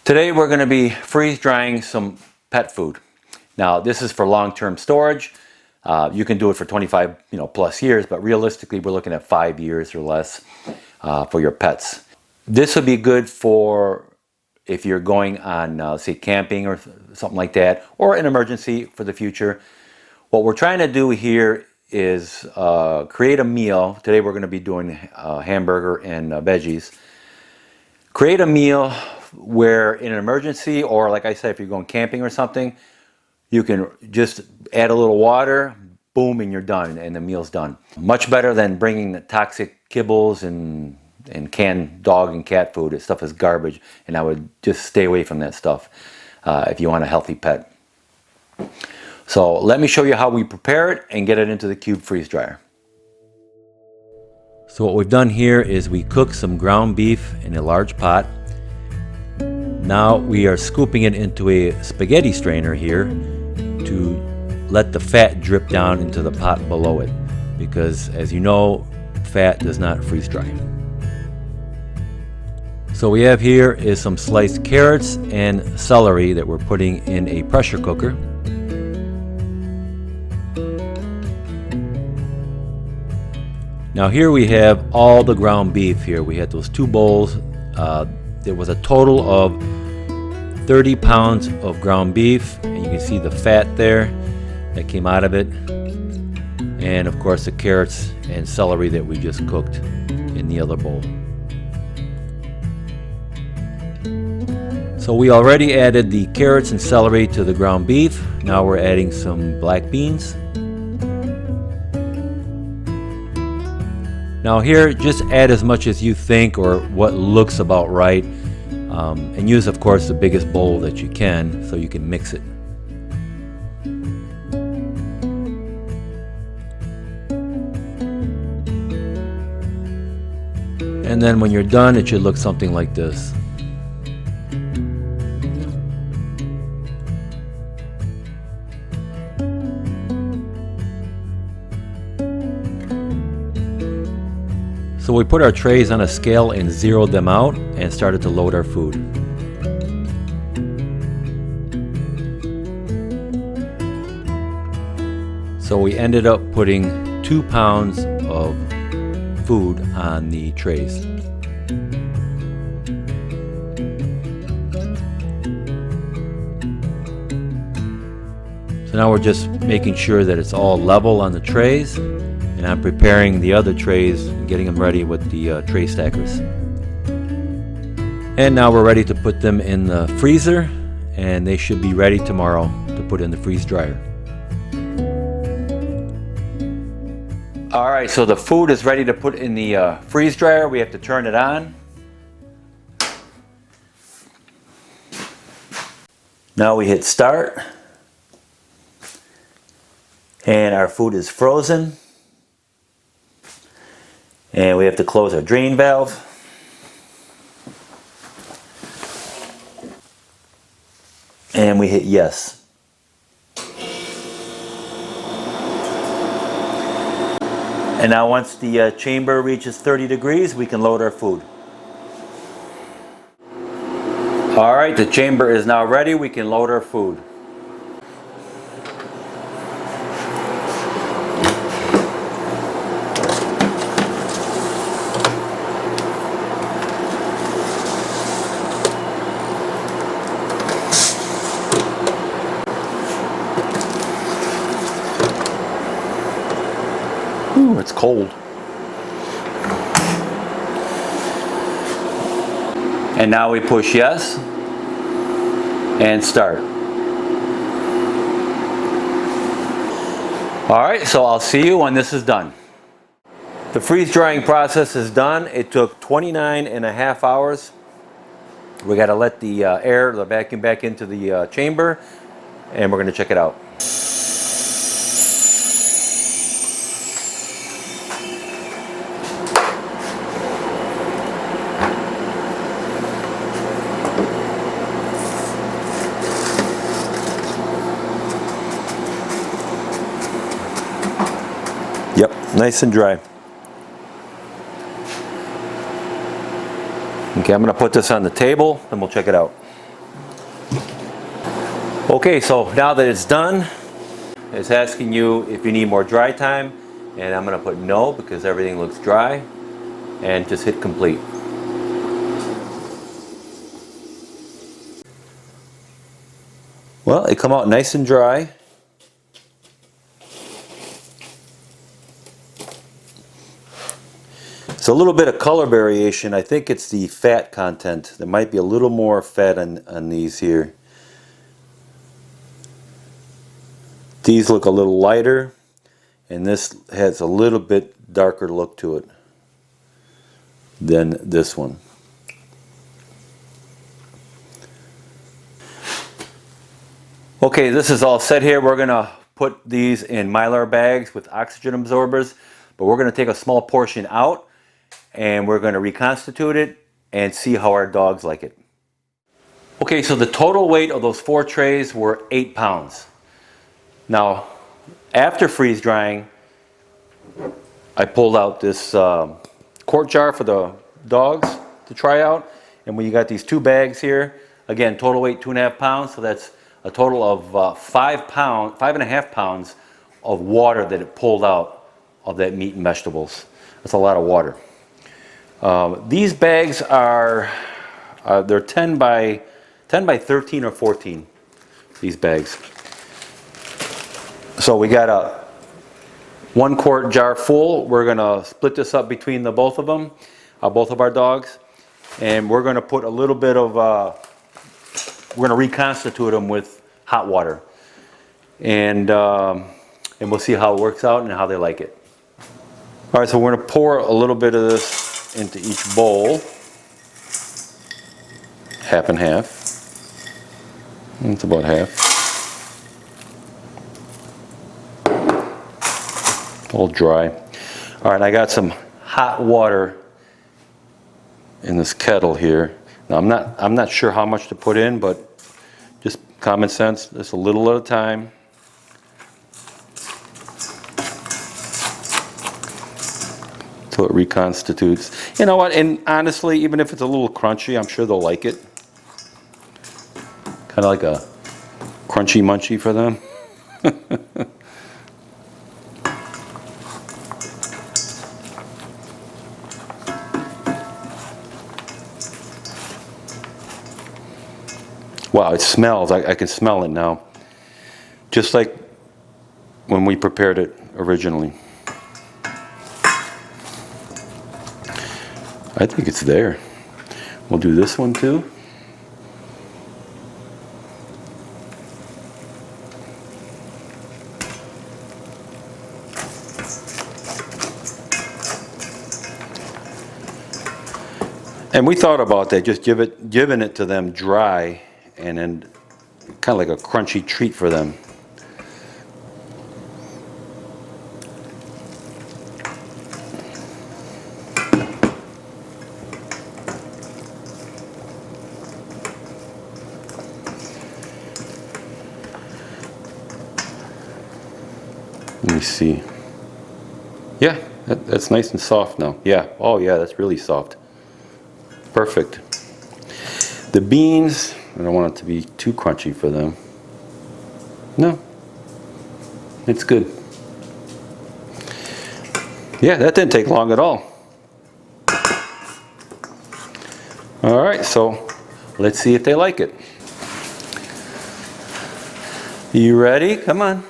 Today we're going to be freeze drying some pet food. Now this is for long-term storage. You can do it for 25 plus years, but realistically we're looking at 5 years or less for your pets. This would be good for if you're going on say camping or something like that, or an emergency for the future. What we're trying to do here is create a meal. Today we're going to be doing hamburger and veggies. Create a meal where in an emergency, or like I said, if you're going camping or something, you can just add a little water, boom, and you're done, and the meal's done. Much better than bringing the toxic kibbles and canned dog and cat food. That stuff is garbage, and I would just stay away from that stuff if you want a healthy pet. So let me show you how we prepare it and get it into the cube freeze dryer. So what we've done here is we cook some ground beef in a large pot. Now we are scooping it into a spaghetti strainer here to let the fat drip down into the pot below it, because as you know, fat does not freeze dry. So we have here is some sliced carrots and celery that we're putting in a pressure cooker. Now here we have all the ground beef here. We had those 2 bowls. There was a total of 30 pounds of ground beef, and you can see the fat there that came out of it, and of course the carrots and celery that we just cooked in the other bowl. So we already added the carrots and celery to the ground beef. Now we're adding some black beans. Now here, just add as much as you think or what looks about right, and use of course the biggest bowl that you can so you can mix it. And then when you're done, it should look something like this. So we put our trays on a scale and zeroed them out and started to load our food. So we ended up putting 2 pounds of food on the trays. So now we're just making sure that it's all level on the trays. And I'm preparing the other trays and getting them ready with the tray stackers. And now we're ready to put them in the freezer, and they should be ready tomorrow to put in the freeze dryer. Alright, so the food is ready to put in the freeze dryer. We have to turn it on. Now we hit start, and our food is frozen. And we have to close our drain valve. And we hit yes. And now once the chamber reaches 30 degrees, we can load our food. Alright, the chamber is now ready. We can load our food. Ooh, it's cold. And now we push yes and start. Alright, so I'll see you when this is done. The freeze drying process is done. It took 29.5 hours. We got to let the the vacuum back into the chamber, and we're going to check it out. Yep, nice and dry. Okay, I'm going to put this on the table, and we'll check it out. Okay, so now that it's done, it's asking you if you need more dry time, and I'm going to put no because everything looks dry, and just hit complete. Well, it come out nice and dry. It's a little bit of color variation. I think it's the fat content. There might be a little more fat on these here. These look a little lighter, and this has a little bit darker look to it than this one. Okay, this is all set here. We're gonna put these in Mylar bags with oxygen absorbers, but we're gonna take a small portion out and we're gonna reconstitute it and see how our dogs like it. Okay, so the total weight of those 4 trays were 8 pounds. Now, after freeze drying, I pulled out this quart jar for the dogs to try out, and when you got these 2 bags here, again, total weight 2.5 pounds, so that's a total of 5.5 pounds of water that it pulled out of that meat and vegetables. That's a lot of water. These bags are they're 10 by 13 or 14. These bags. So we got a 1 quart jar full. We're gonna split this up between the both of them, both of our dogs, and we're gonna put a little bit of we're gonna reconstitute them with hot water, and we'll see how it works out and how they like it. All right, so we're gonna pour a little bit of this into each bowl, half and half. It's about half. All dry. All right, I got some hot water in this kettle here. Now I'm not sure how much to put in, but just common sense, just a little at a time. Till it reconstitutes. You know what, and honestly, even if it's a little crunchy, I'm sure they'll like it. Kind of like a crunchy munchie for them. Wow, it smells. I can smell it now. Just like when we prepared it originally. I think it's there. We'll do this one too. And we thought about that, just giving it to them dry, and then kind of like a crunchy treat for them. Let me see. Yeah, that's nice and soft now. Yeah, oh yeah, that's really soft. Perfect. The beans, I don't want it to be too crunchy for them. No, it's good. Yeah, that didn't take long at all. All right, so let's see if they like it. You ready? Come on.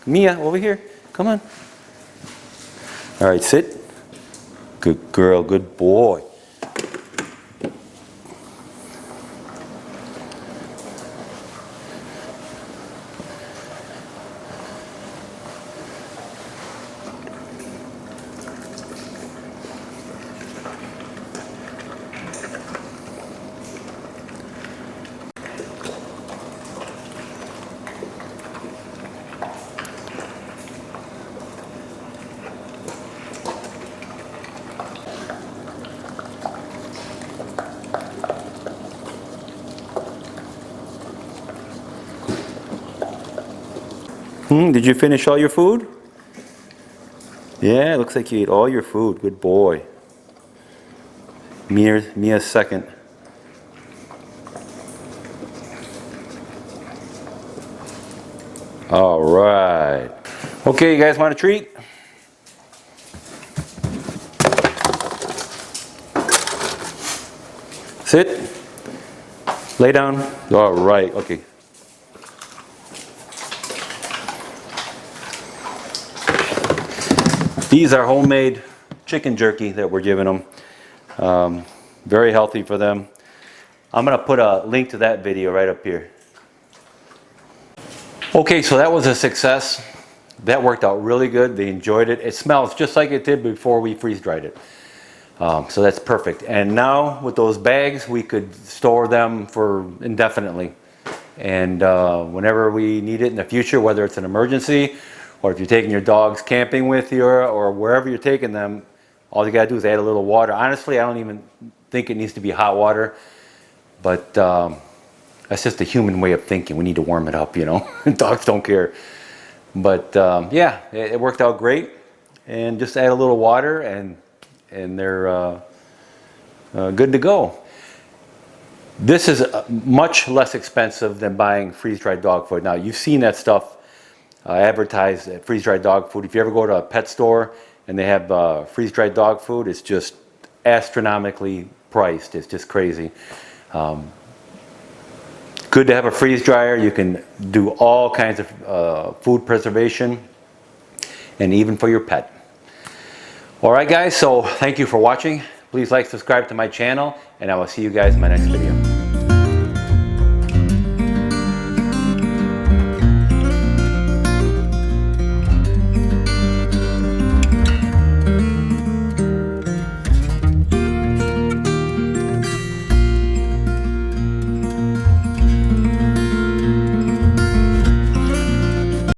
Mia, over here. Come on. All right, sit. Good girl, good boy. Did you finish all your food? Yeah, it looks like you ate all your food. Good boy. Mia's second. All right. Okay, you guys want a treat? Sit. Lay down. All right. Okay. These are homemade chicken jerky that we're giving them. Very healthy for them. I'm going to put a link to that video right up here. Okay, so that was a success. That worked out really good. They enjoyed it. It smells just like it did before we freeze dried it. So that's perfect. And now with those bags, we could store them for indefinitely. And whenever we need it in the future, whether it's an emergency or if you're taking your dogs camping with you or wherever you're taking them, all you gotta do is add a little water. Honestly, I don't even think it needs to be hot water, but that's just a human way of thinking. We need to warm it up, you know. Dogs don't care. But yeah, it worked out great. And just add a little water and they're good to go. This is much less expensive than buying freeze-dried dog food. Now, you've seen that stuff advertised at freeze-dried dog food. If you ever go to a pet store and they have freeze-dried dog food, it's just astronomically priced. It's just crazy. Good to have a freeze dryer. You can do all kinds of food preservation and even for your pet. All right, guys, so thank you for watching. Please like, subscribe to my channel, and I will see you guys in my next video.